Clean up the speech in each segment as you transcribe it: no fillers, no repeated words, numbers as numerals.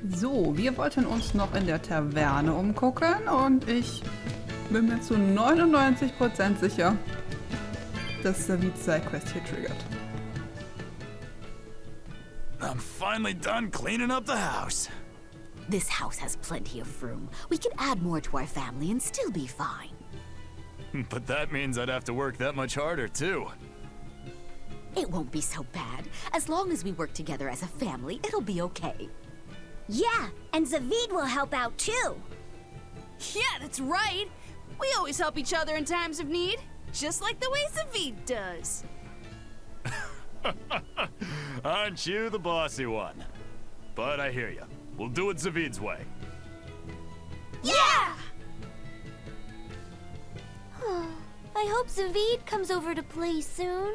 So, wir wollten uns noch in der Taverne umgucken und ich bin mir zu 99% sicher, dass Savids Sidequest hier triggert. I'm finally done cleaning up the house. This house has plenty of room. We can add more to our family and still be fine. But that means I'd have to work that much harder, too. It won't be so bad. As long as we work together as a family, it'll be okay. Yeah, and Zavid will help out too. Yeah, that's right. We always help each other in times of need, just like the way Zavid does. Aren't you the bossy one? But I hear you. We'll do it Zavid's way. Yeah! I hope Zavid comes over to play soon.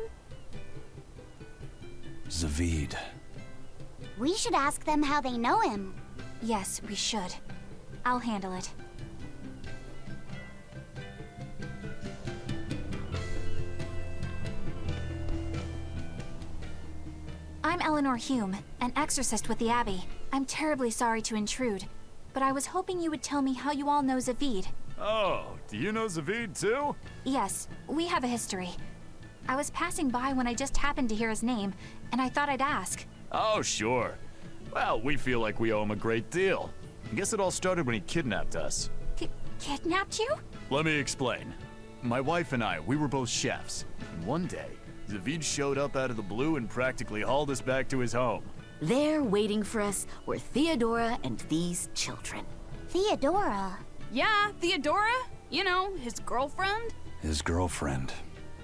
Zavid. We should ask them how they know him. Yes, we should. I'll handle it. I'm Eleanor Hume, an exorcist with the Abbey. I'm terribly sorry to intrude, but I was hoping you would tell me how you all know Zavid. Oh, do you know Zavid, too? Yes, we have a history. I was passing by when I just happened to hear his name, and I thought I'd ask. Oh, sure. Well, we feel like we owe him a great deal. I guess it all started when he kidnapped us. Kidnapped you? Let me explain. My wife and I, we were both chefs. And one day, Zavid showed up out of the blue and practically hauled us back to his home. There, waiting for us, were Theodora and these children. Theodora? Yeah, Theodora. You know, his girlfriend. His girlfriend.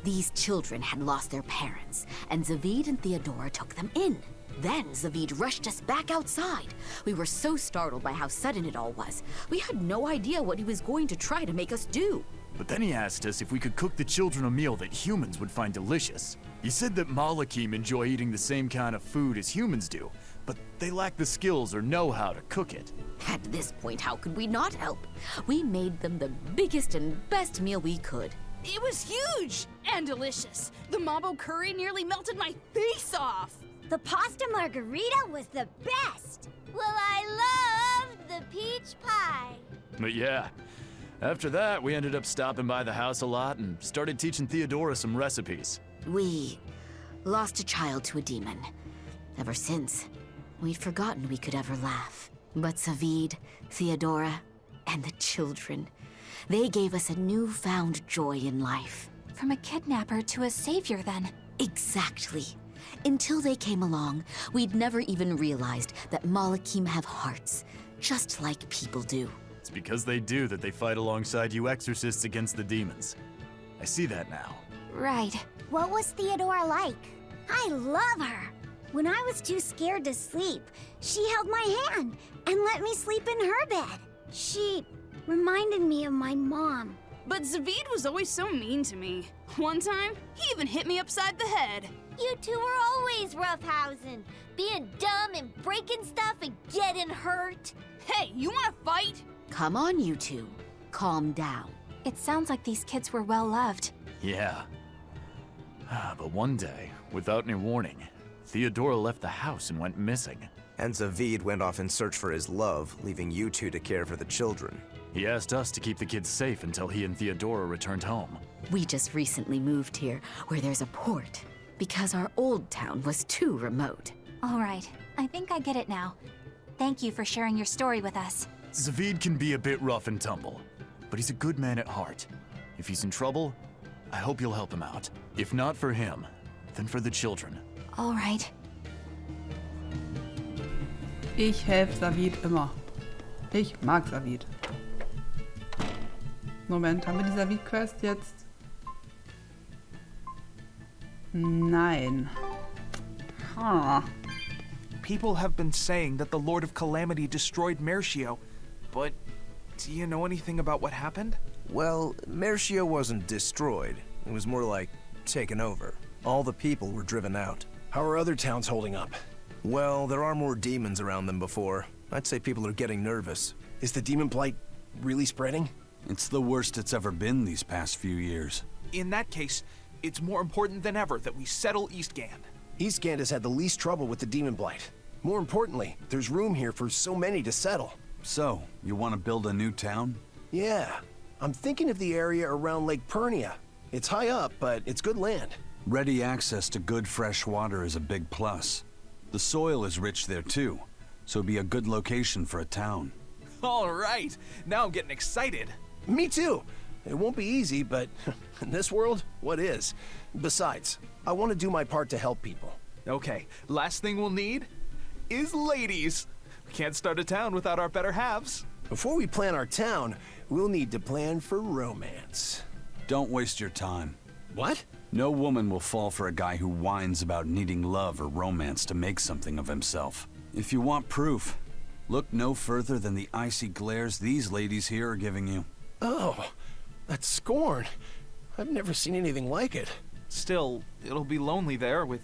These children had lost their parents, and Zavid and Theodora took them in. Then Zavid rushed us back outside. We were so startled by how sudden it all was. We had no idea what he was going to try to make us do. But then he asked us if we could cook the children a meal that humans would find delicious. He said that VanyllaChan enjoy eating the same kind of food as humans do, but they lack the skills or know-how to cook it. At this point, how could we not help? We made them the biggest and best meal we could. It was huge and delicious. The mambo curry nearly melted my face off. The pasta margarita was the best. Well, I love the peach pie. But yeah, after that, we ended up stopping by the house a lot and started teaching Theodora some recipes. We lost a child to a demon. Ever since, we'd forgotten we could ever laugh. But Zavid, Theodora, and the children, they gave us a newfound joy in life. From a kidnapper to a savior, then. Exactly. Until they came along, we'd never even realized that VanyllaChan have hearts, just like people do. It's because they do that they fight alongside you exorcists against the demons. I see that now. Right. What was Theodora like? I love her. When I was too scared to sleep, she held my hand and let me sleep in her bed. She reminded me of my mom. But Zavid was always so mean to me. One time, he even hit me upside the head. You two were always roughhousing, being dumb and breaking stuff and getting hurt. Hey, you wanna fight? Come on, you two. Calm down. It sounds like these kids were well loved. Yeah. But one day, without any warning, Theodora left the house and went missing. And Zavid went off in search for his love, leaving you two to care for the children. He asked us to keep the kids safe until he and Theodora returned home. We just recently moved here, where there's a port, because our old town was too remote. All right, I think I get it now. Thank you for sharing your story with us. Zavid can be a bit rough and tumble, but he's a good man at heart. If he's in trouble, I hope you'll help him out. If not for him, then for the children. All right. Ich helfe Savid immer. Ich mag Savid. Moment, haben wir die Savid-Quest jetzt? Nein. People have been saying that the Lord of Calamity destroyed Mercio, but do you know anything about what happened? Well, Mercio wasn't destroyed. It was more like taken over. All the people were driven out. How are other towns holding up? Well, there are more demons around than before. I'd say people are getting nervous. Is the demon blight really spreading? It's the worst it's ever been these past few years. In that case, it's more important than ever that we settle Eastgand. Eastgand has had the least trouble with the demon blight. More importantly, there's room here for so many to settle. So, you want to build a new town? Yeah, I'm thinking of the area around Lake Pernia. It's high up, but it's good land. Ready access to good fresh water is a big plus. The soil is rich there too, so it'd be a good location for a town. All right, now I'm getting excited. Me too. It won't be easy, but in this world, what is? Besides, I want to do my part to help people. Okay, last thing we'll need is ladies. We can't start a town without our better halves. Before we plan our town, we'll need to plan for romance. Don't waste your time. What? No woman will fall for a guy who whines about needing love or romance to make something of himself. If you want proof, look no further than the icy glares these ladies here are giving you. Oh, that's scorn. I've never seen anything like it. Still, it'll be lonely there with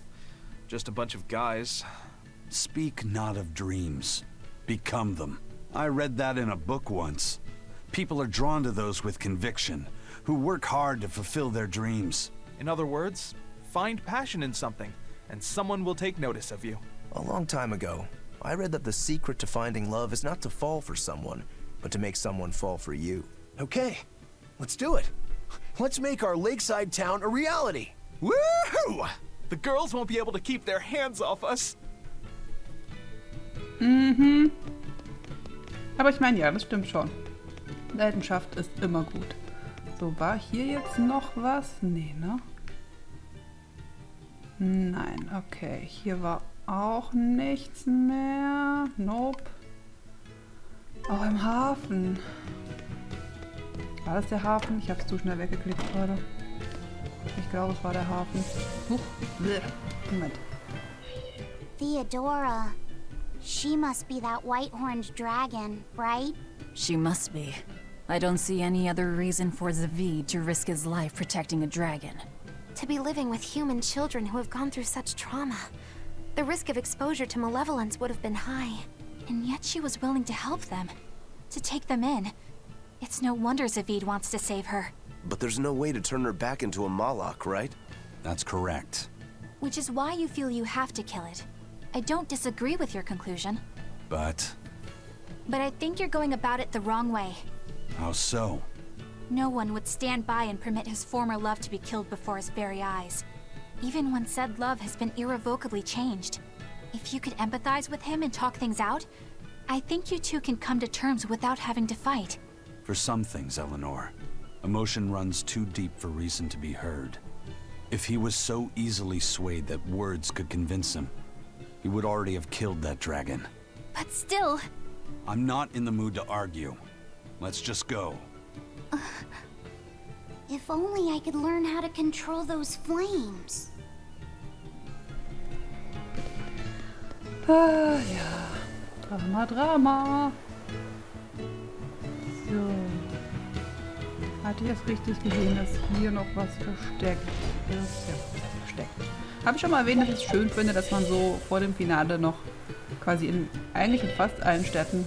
just a bunch of guys. Speak not of dreams. Become them. I read that in a book once. People are drawn to those with conviction, who work hard to fulfill their dreams. In other words, find passion in something, and someone will take notice of you. A long time ago, I read that the secret to finding love is not to fall for someone, but to make someone fall for you. Okay, let's do it. Let's make our lakeside town a reality. Woohoo! The girls won't be able to keep their hands off us. Mhm. Aber ich meine, ja, das stimmt schon. Leidenschaft ist immer gut. So, war hier jetzt noch was? Nee, ne? Nein, okay. Hier war auch nichts mehr. Nope. Auch im Hafen. War das der Hafen? Ich habe es zu schnell weggeklickt gerade. Ich glaube, es war der Hafen. Huch. Bleh. Moment. Theodora. She must be that white-horned dragon, right? She must be. I don't see any other reason for Zavid to risk his life protecting a dragon. To be living with human children who have gone through such trauma. The risk of exposure to malevolence would have been high. And yet she was willing to help them. To take them in. It's no wonder Zavid wants to save her. But there's no way to turn her back into a Malak, right? That's correct. Which is why you feel you have to kill it. I don't disagree with your conclusion. But I think you're going about it the wrong way. how so? No one would stand by and permit his former love to be killed before his very eyes. Even when said love has been irrevocably changed. If you could empathize with him and talk things out, I think you two can come to terms without having to fight. For some things, Eleanor, emotion runs too deep for reason to be heard. If he was so easily swayed that words could convince him, he would already have killed that dragon. But still... I'm not in the mood to argue. Let's just go. If only I could learn how to control those flames. Ah, ja. Drama, Drama. So. Hatte ich es richtig gesehen, dass hier noch was versteckt ist? Ja, versteckt. Habe ich schon mal erwähnt, dass ich es schön finde, dass man so vor dem Finale noch quasi eigentlich in fast allen Städten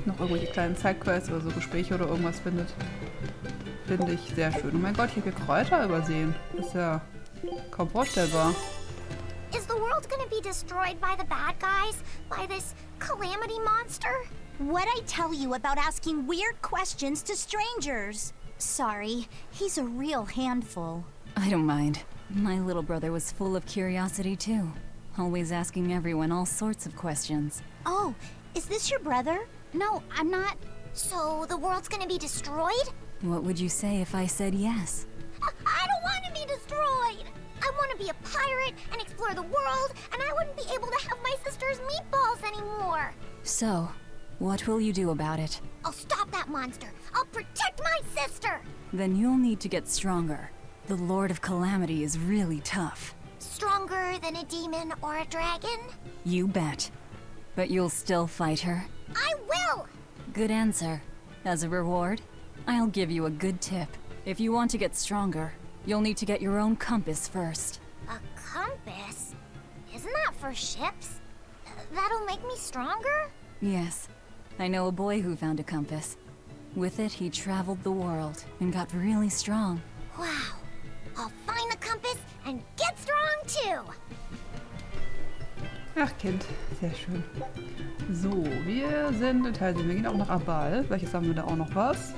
noch irgendwelche kleinen Sidequests oder so Gespräche oder irgendwas findet. Finde ich sehr schön. Oh mein Gott, ich habe hier Kräuter übersehen. Das ist ja kaum vorstellbar. Is the world gonna be destroyed by the bad guys? By this calamity monster? What'd I tell you about asking weird questions to strangers? Sorry, he's a real handful. I don't mind. My little brother was full of curiosity too. Always asking everyone all sorts of questions. Oh, is this your brother? No, I'm not. So the world's gonna be destroyed? What would you say if I said yes? I don't want to be destroyed! I want to be a pirate and explore the world, and I wouldn't be able to have my sister's meatballs anymore! So, what will you do about it? I'll stop that monster! I'll protect my sister! Then you'll need to get stronger. The Lord of Calamity is really tough. Stronger than a demon or a dragon? You bet. But you'll still fight her? I will! Good answer. As a reward, I'll give you a good tip. If you want to get stronger, you'll need to get your own compass first. A compass? Isn't that for ships? That'll make me stronger? Yes. I know a boy who found a compass. With it, he traveled the world and got really strong. Wow. I'll find the compass and get strong too! Ach, Kind. Sehr schön. So, wir sind in Teil 7. Wir gehen auch nach Abal. Vielleicht haben wir da auch noch was.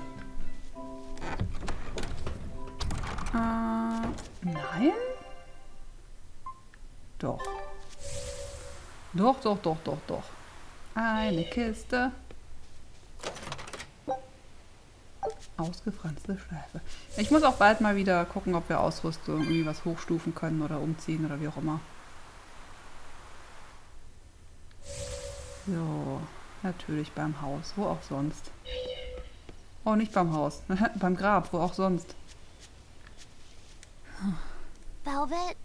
Nein? Doch. Doch. Eine Kiste. Ausgefranste Schleife. Ich muss auch bald mal wieder gucken, ob wir Ausrüstung irgendwie was hochstufen können oder umziehen oder wie auch immer. So, natürlich beim Haus. Wo auch sonst. Oh, nicht beim Haus. Beim Grab, wo auch sonst. Velvet,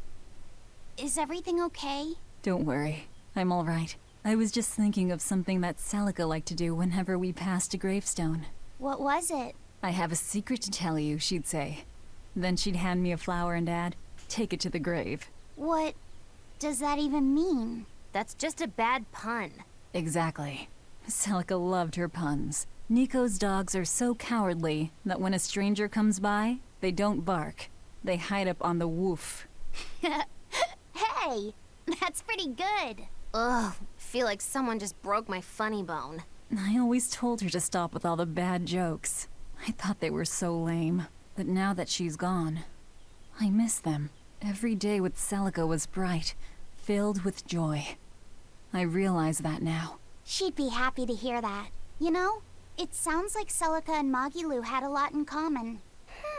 is everything okay? Don't worry. I'm all right. I was just thinking of something that Celica liked to do whenever we passed a gravestone. What was it? I have a secret to tell you, she'd say. Then she'd hand me a flower and add, take it to the grave. What does that even mean? That's just a bad pun. Exactly. Celica loved her puns. Nico's dogs are so cowardly that when a stranger comes by, they don't bark. They hide up on the woof. Hey, that's pretty good. Ugh, feel like someone just broke my funny bone. I always told her to stop with all the bad jokes. I thought they were so lame. But now that she's gone, I miss them. Every day with Celica was bright, filled with joy. I realize that now. She'd be happy to hear that. You know, it sounds like Celica and Magilu had a lot in common.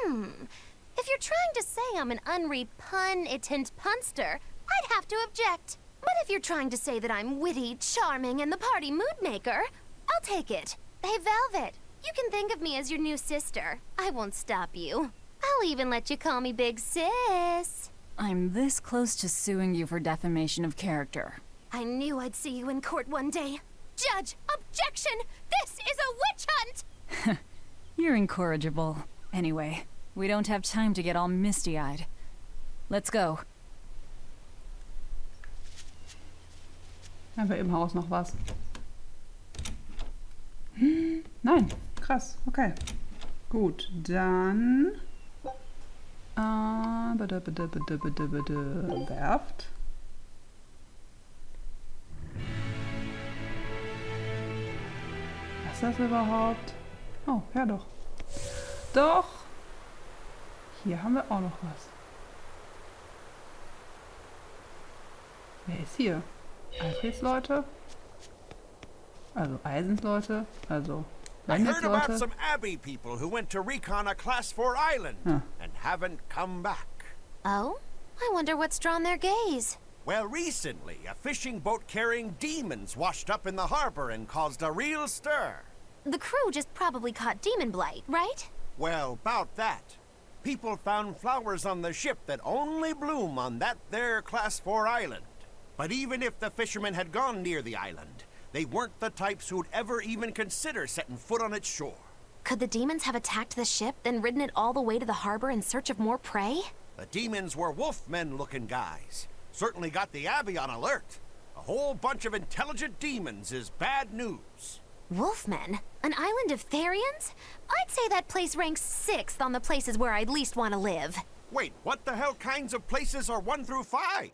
If you're trying to say I'm an unrepun-itant punster, I'd have to object. But if you're trying to say that I'm witty, charming, and the party mood maker, I'll take it. Hey, Velvet, you can think of me as your new sister. I won't stop you. I'll even let you call me Big Sis. I'm this close to suing you for defamation of character. I knew I'd see you in court one day. Judge, objection! This is a witch hunt! You're incorrigible. Anyway, we don't have time to get all misty-eyed. Let's go. Haben wir im Haus noch was? Nein, krass, okay. Gut, dann... Werft. Was ist das überhaupt? Oh, ja doch. Doch! Hier haben wir auch noch was. Wer ist hier? Alfreds Leute? Also Eisens Leute? Also I heard Wanyas about Leute? some Abbey people who went to recon a Class 4 island and haven't come back. Oh? I wonder what's drawn their gaze. Well, recently, a fishing boat carrying demons washed up in the harbor and caused a real stir. The crew just probably caught demon blight, right? Well, about that. People found flowers on the ship that only bloom on that there Class 4 island. But even if the fishermen had gone near the island, they weren't the types who'd ever even consider setting foot on its shore. Could the demons have attacked the ship, then ridden it all the way to the harbor in search of more prey? The demons were wolfmen-looking guys. Certainly got the Abbey on alert. A whole bunch of intelligent demons is bad news. Wolfmen? An island of Therians? I'd say that place ranks 6th on the places where I'd least want to live. Wait, what the hell kinds of places are 1 through 5?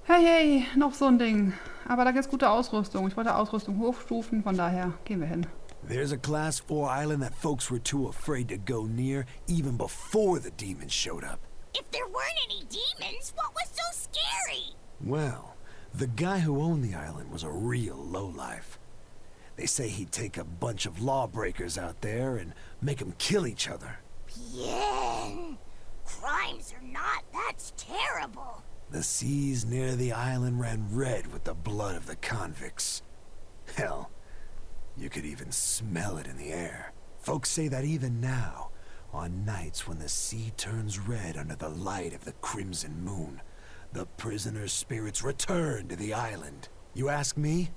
Hey, noch so ein Ding. Aber da gibt's gute Ausrüstung. Ich wollte Ausrüstung hochstufen, von daher gehen wir hin. There's a Class 4 island that folks were too afraid to go near even before the demons showed up. If there weren't any demons, what was so scary? Well, the guy who owned the island was a real lowlife. They say he'd take a bunch of lawbreakers out there and make them kill each other. Bien. Crimes or not, that's terrible. The seas near the island ran red with the blood of the convicts. Hell, you could even smell it in the air. Folks say that even now, on nights when the sea turns red under the light of the crimson moon, the prisoners' spirits return to the island. You ask me?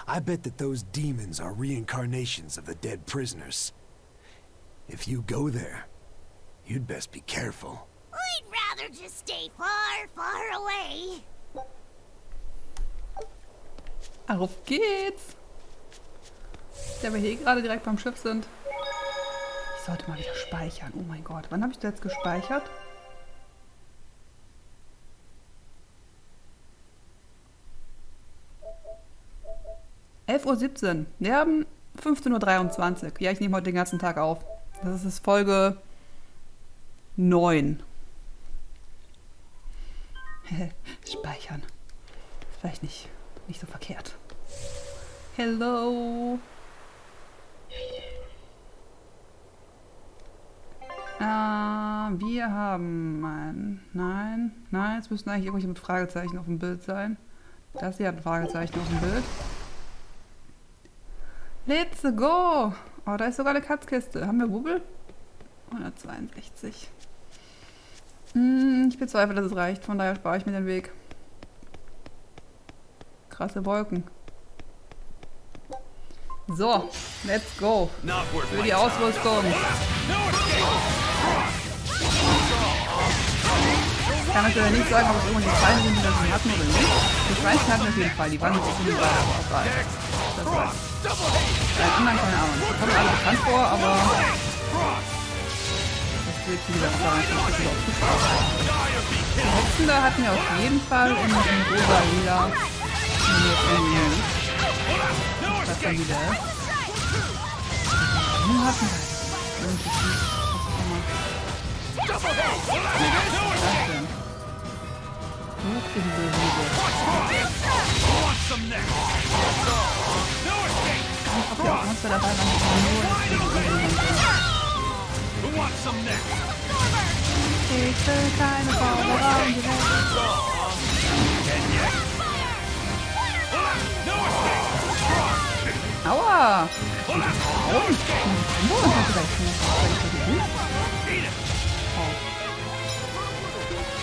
I bet that those demons are reincarnations of the dead prisoners. If you go there, you'd best be careful. I'd rather just stay far, far away. Auf geht's! Da wir hier gerade direkt beim Schiff sind. Ich sollte mal wieder speichern. Oh mein Gott, wann habe ich das jetzt gespeichert? 11:17 Uhr. Wir haben 15:23 Uhr. Ja, ich nehme heute den ganzen Tag auf. Das ist Folge 9. Speichern. Ist vielleicht nicht so verkehrt. Hello. Wir haben ein... Nein, es müssten eigentlich irgendwelche mit Fragezeichen auf dem Bild sein. Das hier hat ein Fragezeichen auf dem Bild. Let's go! Oh, da ist sogar eine Katzkiste. Haben wir Bubbel? 162. Ich bezweifle, dass es reicht. Von daher spare ich mir den Weg. Krasse Wolken. So, let's go. Für die Ausrüstung. Ich kann natürlich nicht sagen, ob es irgendwelche Fallen sind, die das schon hatten oder nicht. Die Schweinchen hatten auf jeden Fall. Die waren nicht so viel dabei. Das war's. Bei den anderen keine Ahnung. Die kommen alle bekannt vor, aber... Das wird wie gesagt sagen. Die Hexen da hatten wir auf jeden Fall in rosa lila. Was dann wieder ist. Nun hatten wir was auch immer. Hoch in die Höhe. Ich hoffe, auch Monster dabei waren, die nur ich will keine Zauberer in die Welt. Aua! Warum? Wo ist das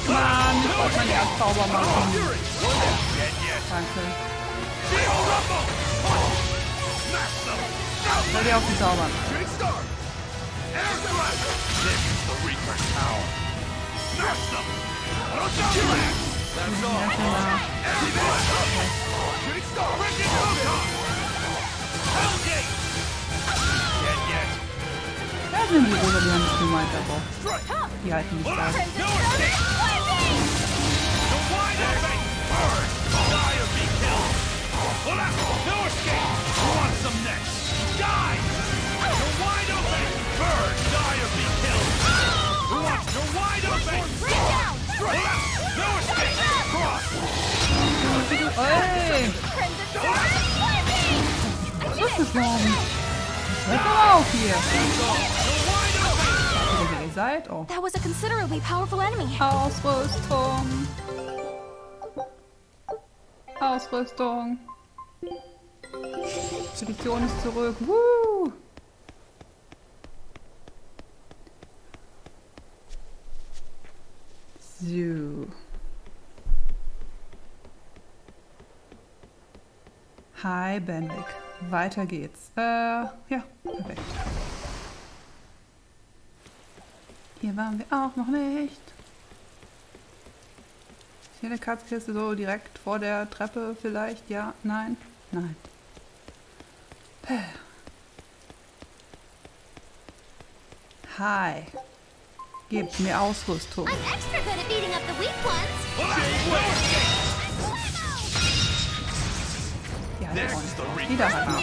Mann, ich wollte meinen Erzzauber machen. Danke. Hör dir auf die Zaubern. Da sind die Rosa, die haben nicht gemeint, aber die halten nicht da. Ey! Was ist das denn? Hört doch auf hier! Wer ihr seid? Oh. That was a considerably powerful enemy. Ausrüstung! Ausrüstung! Expedition ist zurück. Woo! So. Hi, Benwick. Weiter geht's. Ja, perfekt. Hier waren wir auch noch nicht. Ist hier eine Katzkiste so direkt vor der Treppe vielleicht? Ja? Nein? Nein. Hi. Gebt mir Ausrüstung. I'm extra good at beating up the weak ones. Ja, der Freund. Die da hat noch.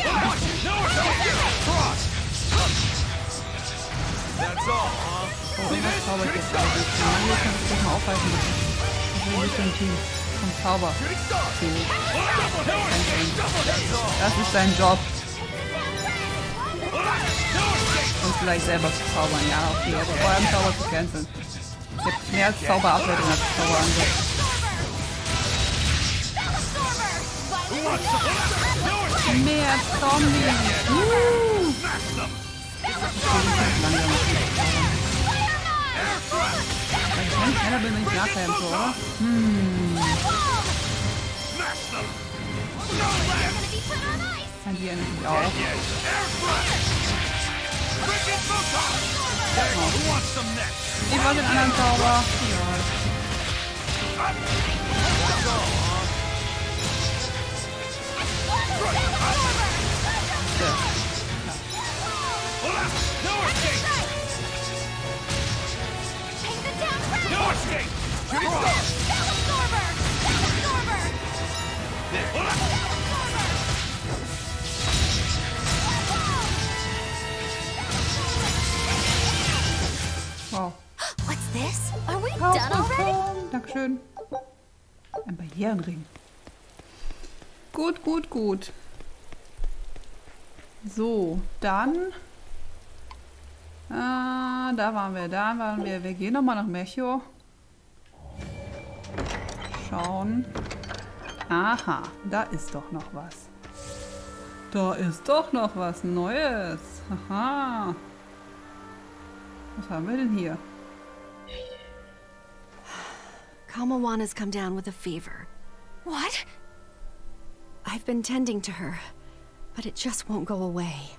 Oh, irgendwas zaubert jetzt auch. Hier kann ich das mal aufhalten. Ich will nicht so ein Team vom Zauber. Das ist dein Job. Und vielleicht selber zu zaubern, ja, okay, aber vor allem Zauber zu canceln. Ich hab mehr als Zauberabwertung als Zauberangriff. Mehr Zombies! Weil ich nicht schneller bin, wenn ich nachkämpfe, oder? Kann die ja natürlich auch. Ich wollte den anderen Zauber. Hier ein Ring. Gut, gut, gut. So, dann... da waren wir. Wir gehen nochmal nach Mecho. Schauen. Aha, da ist doch noch was. Da ist doch noch was Neues. Aha. Was haben wir denn hier? Kamawana's come down with a fever. What? I've been tending to her, but it just won't go away.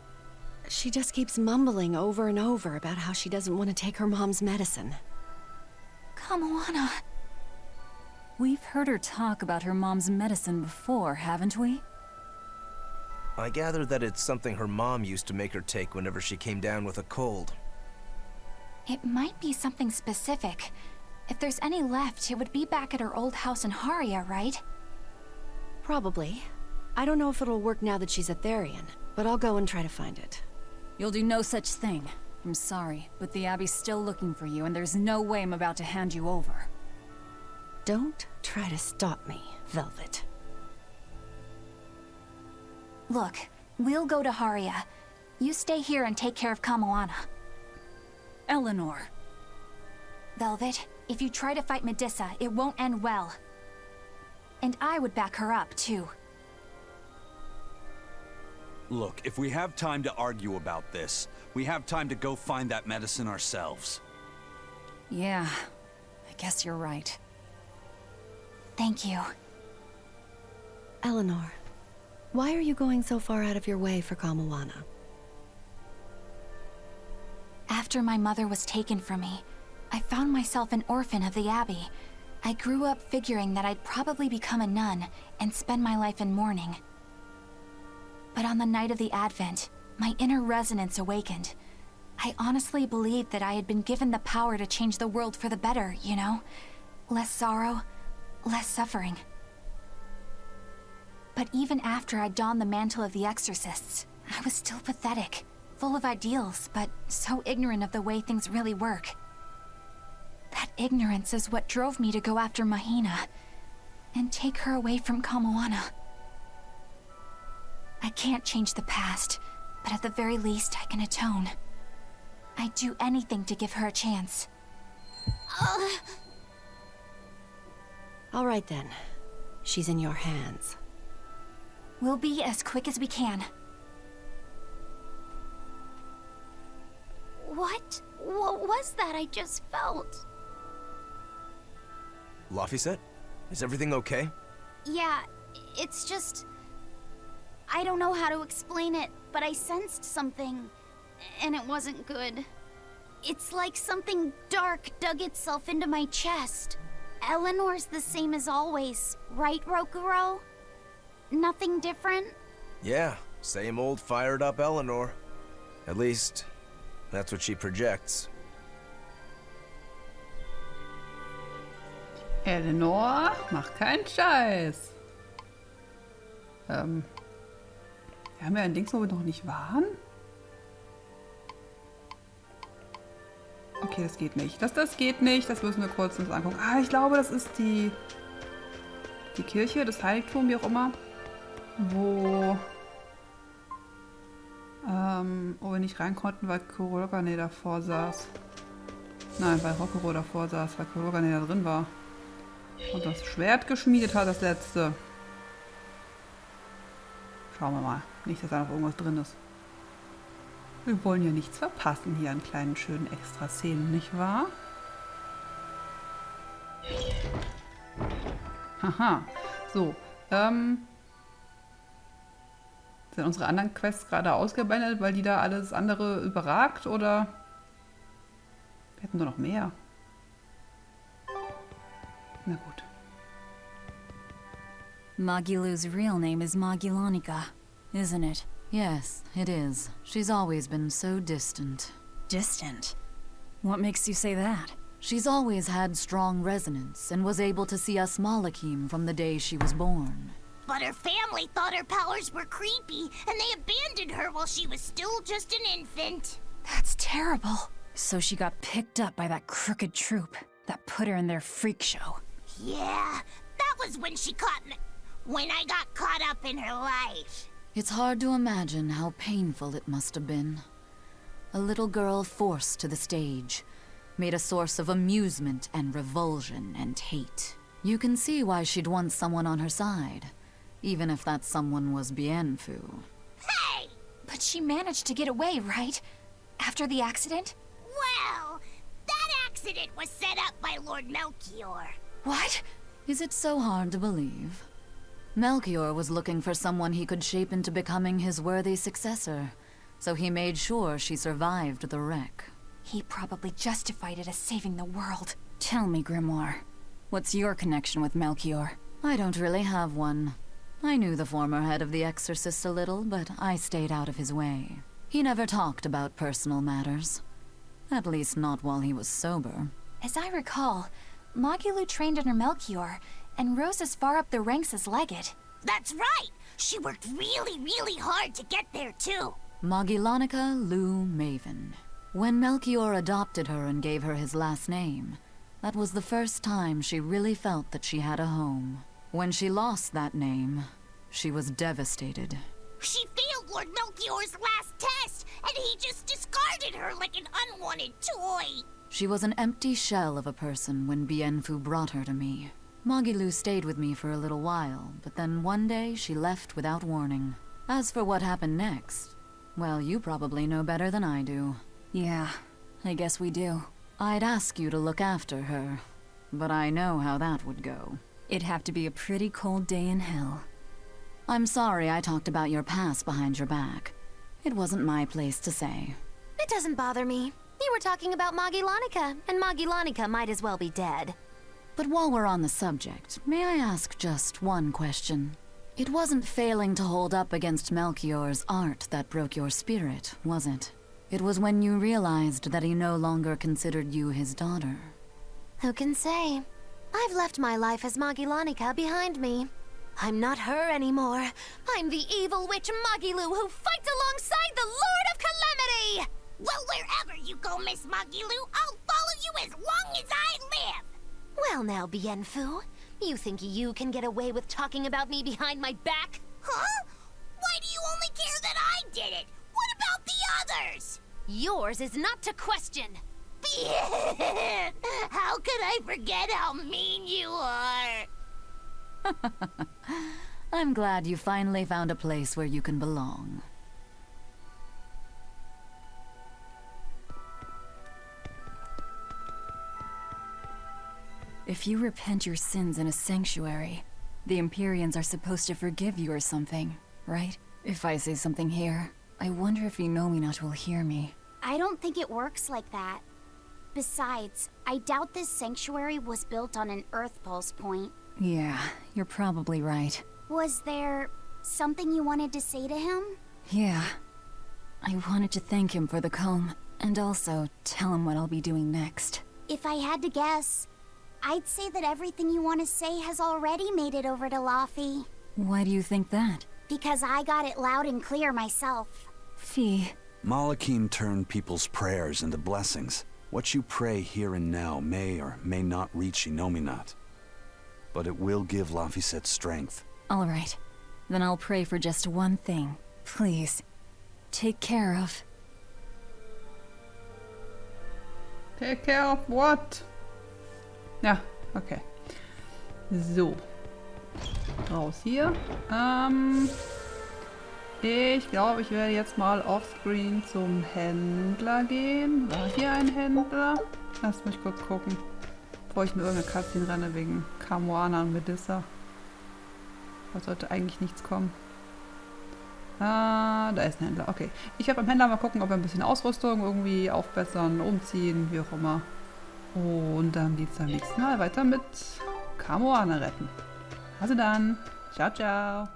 She just keeps mumbling over and over about how she doesn't want to take her mom's medicine. Kamawana. We've heard her talk about her mom's medicine before, haven't we? I gather that it's something her mom used to make her take whenever she came down with a cold. It might be something specific. If there's any left, it would be back at her old house in Haria, right? Probably. I don't know if it'll work now that she's a Therian, but I'll go and try to find it. You'll do no such thing. I'm sorry, but the Abbey's still looking for you, and there's no way I'm about to hand you over. Don't try to stop me, Velvet. Look, we'll go to Haria. You stay here and take care of Kamawana. Eleanor. Velvet, if you try to fight Medusa, it won't end well. And I would back her up, too. Look, if we have time to argue about this, we have time to go find that medicine ourselves. Yeah, I guess you're right. Thank you. Eleanor, why are you going so far out of your way for Kamawana? After my mother was taken from me, I found myself an orphan of the Abbey. I grew up figuring that I'd probably become a nun and spend my life in mourning. But on the night of the Advent, my inner resonance awakened. I honestly believed that I had been given the power to change the world for the better, you know? Less sorrow, less suffering. But even after I donned the mantle of the exorcists, I was still pathetic, full of ideals, but so ignorant of the way things really work. That ignorance is what drove me to go after Mahina and take her away from Kamawana. I can't change the past, but at the very least I can atone. I'd do anything to give her a chance. All right then. She's in your hands. We'll be as quick as we can. What was that I just felt? Laphicet? Is everything okay? Yeah, it's just... I don't know how to explain it, but I sensed something, and it wasn't good. It's like something dark dug itself into my chest. Eleanor's the same as always, right, Rokuro? Nothing different? Yeah, same old fired up Eleanor. At least, that's what she projects. Eleanor, mach keinen Scheiß. Haben wir ein Ding, wo wir noch nicht waren? Okay, das geht nicht. Das geht nicht. Das müssen wir kurz uns angucken. Ah, ich glaube, das ist die Kirche, das Heiligtum, wie auch immer. Wo wir nicht rein konnten, weil Kurogane davor saß. Nein, weil Rokuro davor saß, weil Kurogane da drin war. Und das Schwert geschmiedet hat, das letzte. Schauen wir mal. Nicht, dass da noch irgendwas drin ist. Wir wollen ja nichts verpassen hier an kleinen, schönen Extra-Szenen, nicht wahr? Haha. So, sind unsere anderen Quests gerade ausgeblendet, weil die da alles andere überragt, oder? Wir hätten doch noch mehr. Na gut. Magilu's real name is Magilanica, isn't it? Yes, it is. She's always been so distant. Distant? What makes you say that? She's always had strong resonance and was able to see us allem from the day she was born. But her family thought her powers were creepy, and they abandoned her while she was still just an infant. That's terrible. So she got picked up by that crooked troupe that put her in their freak show. Yeah, that was when she caught me. When I got caught up in her life. It's hard to imagine how painful it must have been. A little girl forced to the stage, made a source of amusement and revulsion and hate. You can see why she'd want someone on her side, even if that someone was Bienfu. Hey! But she managed to get away, right? After the accident? Well, that accident was set up by Lord Melchior. What? Is it so hard to believe? Melchior was looking for someone he could shape into becoming his worthy successor, so he made sure she survived the wreck. He probably justified it as saving the world. Tell me, Grimoire, what's your connection with Melchior? I don't really have one. I knew the former head of the Exorcist a little, but I stayed out of his way. He never talked about personal matters. At least not while he was sober. As I recall, Magilu trained under Melchior, and rose as far up the ranks as legate. That's right! She worked really, really hard to get there, too. Magillanica Lou Maven. When Melchior adopted her and gave her his last name, that was the first time she really felt that she had a home. When she lost that name, she was devastated. She failed Lord Melchior's last test, and he just discarded her like an unwanted toy. She was an empty shell of a person when Bienfu brought her to me. Magilu stayed with me for a little while, but then one day she left without warning. As for what happened next, well, you probably know better than I do. Yeah, I guess we do. I'd ask you to look after her, but I know how that would go. It'd have to be a pretty cold day in hell. I'm sorry I talked about your past behind your back. It wasn't my place to say. It doesn't bother me. You were talking about Magillanica, and Magillanica might as well be dead. But while we're on the subject, may I ask just one question? It wasn't failing to hold up against Melchior's art that broke your spirit, was it? It was when you realized that he no longer considered you his daughter. Who can say? I've left my life as Magillanica behind me. I'm not her anymore. I'm the evil witch Magilu who fights alongside the Lord of Calamity! Well, wherever you go, Miss Magilu, I'll follow you as long as I live! Well now, Bienfu, you think you can get away with talking about me behind my back? Huh? Why do you only care that I did it? What about the others? Yours is not to question. How could I forget how mean you are? I'm glad you finally found a place where you can belong. If you repent your sins in a sanctuary, the Empyreans are supposed to forgive you or something, right? If I say something here, I wonder if Inominat will hear me. I don't think it works like that. Besides, I doubt this sanctuary was built on an Earth Pulse point. Yeah, you're probably right. Was there something you wanted to say to him? Yeah. I wanted to thank him for the comb, and also tell him what I'll be doing next. If I had to guess, I'd say that everything you want to say has already made it over to Laffy. Why do you think that? Because I got it loud and clear myself. Fee. VanyllaChan turned people's prayers into blessings. What you pray here and now may or may not reach Inominat. But it will give Laphicet strength. All right. Then I'll pray for just one thing. Please, take care of... Take care of what? Ja, okay. So. Raus hier. Ich glaube, ich werde jetzt mal offscreen zum Händler gehen. War hier ein Händler? Lass mich kurz gucken. Bevor ich mir irgendeine Cutscene renne wegen Kamoana und Medusa. Da sollte eigentlich nichts kommen. Ah, da ist ein Händler. Okay. Ich werde beim Händler mal gucken, ob wir ein bisschen Ausrüstung irgendwie aufbessern, umziehen, wie auch immer. Und dann geht es am nächsten Mal weiter mit Kamoana retten. Also dann. Ciao, ciao.